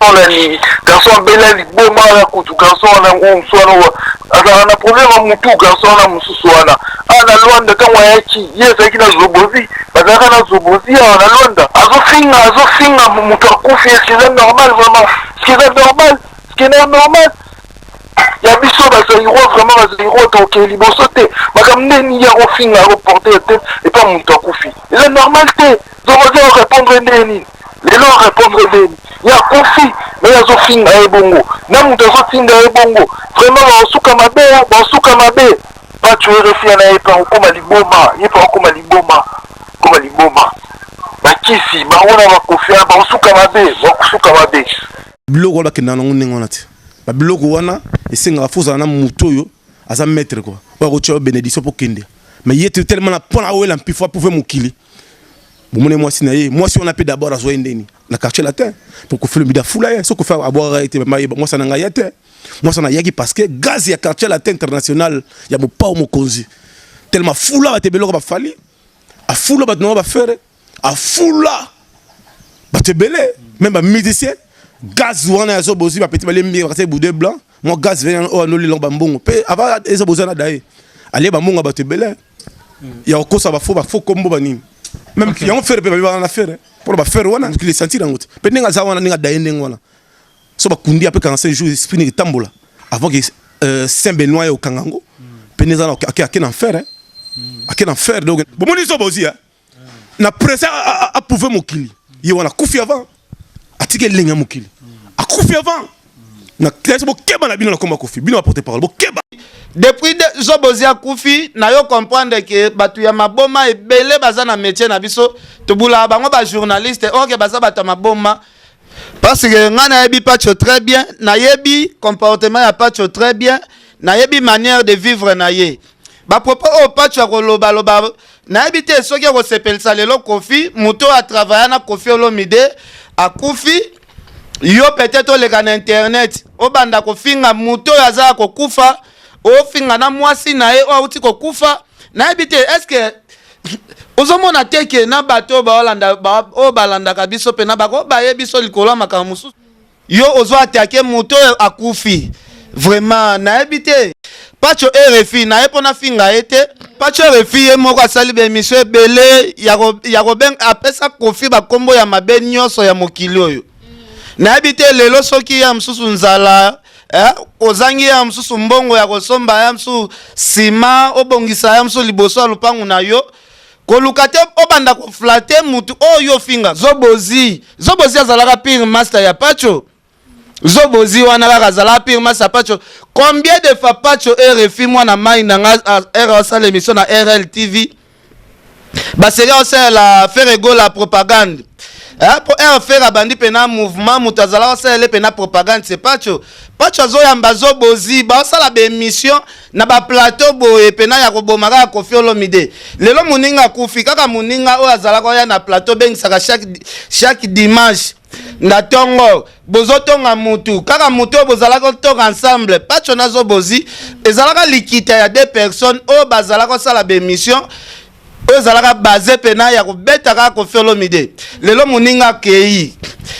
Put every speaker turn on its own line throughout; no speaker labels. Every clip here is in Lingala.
garçon là ni garçon bela li boma la kutu garçon na ngumswana asa na problème mutu garçon na mususwana ana Luanda kama yachi yesa kina zobozi bazaka na zobozi na Luanda azofinga mutu akufi c'est normal vraiment c'est normal c'est normal ya biso bazayiro vraiment bazayiro toke liboso te makamneni ya kofinga reporter te et pas mutu akufi c'est normal te zobozi répondre neni lelo répondre neni ya kofi mais azofinga ebongo na mutu azotinga ebongo vraiment basuka mabe pas tuer refia na yepa okoma liboma bakisi baona bakofia basuka mabe
biloko la kinana ngongo na te ba biloko wana esenga foza na mutu yo aza maître quoi ba ko tio bénédiction pour kende mais yete tellement na pona wela mpifo pouvoir mukili bomone moi si on a pu d'abord à joindre na quartier latin pour que film bida fula so ko faire aboire été moi ça na yete moi ça na yaki parce que gaz ya quartier latin international ya mo pa mo konzi tellement fula ba te beloko ba fali a fula ba no ba faire a fula ba te belé même ba musicien gaz wana ya zo bozi ba petit ba lembi ba te boudé blanc moi gaz vient o no li long ba mbongo pe ava ezo bozana dai aller ba mbongo ba te belé ya ko ça ba faux combo ba nini même qui ont fait ba na faire pour ba faire wana qui les sentir en route pe ninga za wana ninga dai ndeng wana so ba kundi après 45 jours esprit tambola avant que Saint-Benoît au Kangango pe neza na aki na faire aki na faire donc bon moni so bozi na presse a pouvoir mokili yi wana kufi avant atike lenga mokili a kufi avant na classe bo keba na bino na komba kufi bino apporter parole bo keba
depuis Zobozi akufi na yo comprendre que batu ya maboma ebele baza na métier na biso to bula bango ba journaliste OK baza batu maboma parce que ngana yebi Pacho très bien na yebi comportement ya Pacho très bien na yebi manière de vivre na ye ba propos au Pacho ko loba na yebi te soki ko sepelisa lelo Kofi muto a travailler na Kofi Olomide akufi yo peut-être le kan internet o banda ko finga muto yaza ko kufa o finga na mwasi na e o uti ko kufa na ebite est-ce que ozomona teke na bato ba Holanda ba o balanda kabiso pe na bako ba yebiso likolo makamusu yo ozo attaquer muto akufi vraiment na ebite Pacho RFI na epona finga ete Pacho RFI e moko asali be émission ebele ya ko ben apesa Kofi ba kombo ya mabe nyonso ya mokili oyo na ebite lelo soki ya msusu nzala ozangi ya msusu mbongo ya kosomba ya msu sima obongisa ya msu liboso alupangu na yo kolukate obanda ko flatter mutu oyo finga Zobozi azalaka pire master ya Pacho Zobozi wana baka azalaka pire master Pacho combien de fois Pacho RFI mwana mai na RSA l'émission na RL TV ba seria aussi la faire ego la propagande pour faire abandi pena mouvement mutazala osele pena propagande c'est Pacho zo yamba Zobozi ba osala be émission na ba plateau boye pena ya kobomaka Kofi Olomide lelo muninga kufi kaka muninga o azala ko ya na plateau bengisaka chaque dimanche na tongo bozotonga mutu kaka mutu bozala ko tonga ensemble Pacho na Zobozi ezalaka likita ya deux personnes o bazala ko sala be émission ozalaka basé pena ya kobeta ka Kofi Olomide lelo muninga kei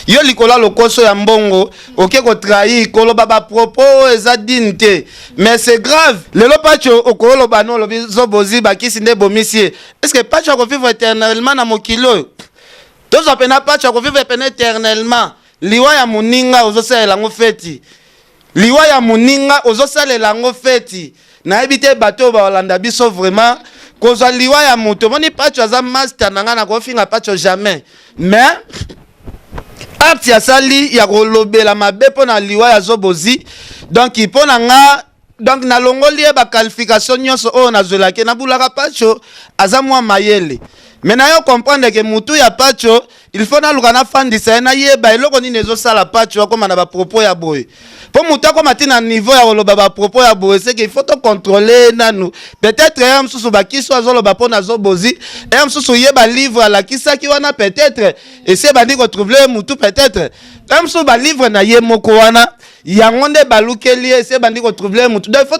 yo likola lokoso ya mbongo oke ko trahir koloba ba propos eza dignité mais c'est grave lelo Pacho okolo bano lobi Zobozi bakisi nde bomisie est-ce que Pacho ko vivre éternellement na mokilo tozo pena Pacho ko vivre pena éternellement liwa ya muninga ozosala ngo feti liwa ya muninga ozosala ngo feti na ebite bato ba Holanda biso vraiment kozwa liwa ya moto moni Pacho aza master nanga na kofinga Pacho jamais mais acte ya sali ya kolobela mabe pona liwa ya Zobozi donc ipona nga donc na longoli ba qualification nyonso o na zelake na bulaka Pacho aza mwa mayele mais na yo comprendre que mutu ya Pacho il faut na lukana fandisa na yeba eloko nini ezosala Pacho akoma na ba propos ya boy pour mutu akoma tina niveau ya koloba ba propos ya boy c'est qu'il faut to contrôler nanu peut-être ya msusu bakiso azoloba pona Zobozi ya msusu yeba livre à la kisaki wana peut-être et c'est bandi ko trouver mutu peut-être ya msusu ba livre na ye moko wana yango nde balukeli ese bandi ko trouver mutu donc faut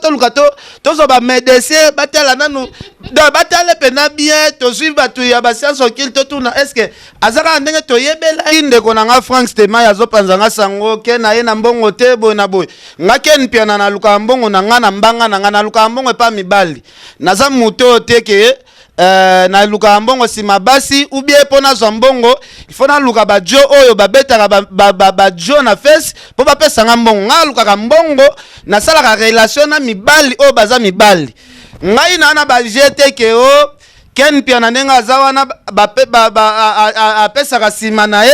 to zo ba médecin batala nanu donc batale pena bien to suivre batu ya ba science occulte tuna est-ce que azaka ndenge toyebela indeko na nga Frank Stema ya zopanza nga sango ke na ye na mbongo te boy na boy nga ken pia na luka mbongo na nga na mbanga na nga na luka mbongo pa mibali naza muto te ke na luka mbongo sima basi ou bien pona zo mbongo il faut na luka ba jo oyo ba betaka ba jo na face po ba pesa nga mbongo nga luka ka mbongo na sala ka relation na mibali o baza mibali ngai na ba jete ke o ken pia na nenga zawana ba pesa ka sima na e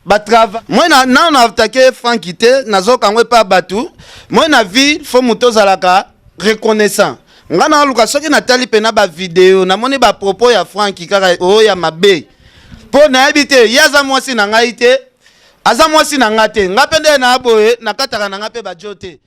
ba travail moi na attaquer Frankité nazoka ngwe pa batu moi na vie faut muto zalaka reconnaissant ngana luka soki natali pena ba video namoni ba propos ya Franki kaka o ya mabe po na habite yaza mwasi na ngai te aza mwasi na ngate ngapende na boye nakataka na ngape ba jote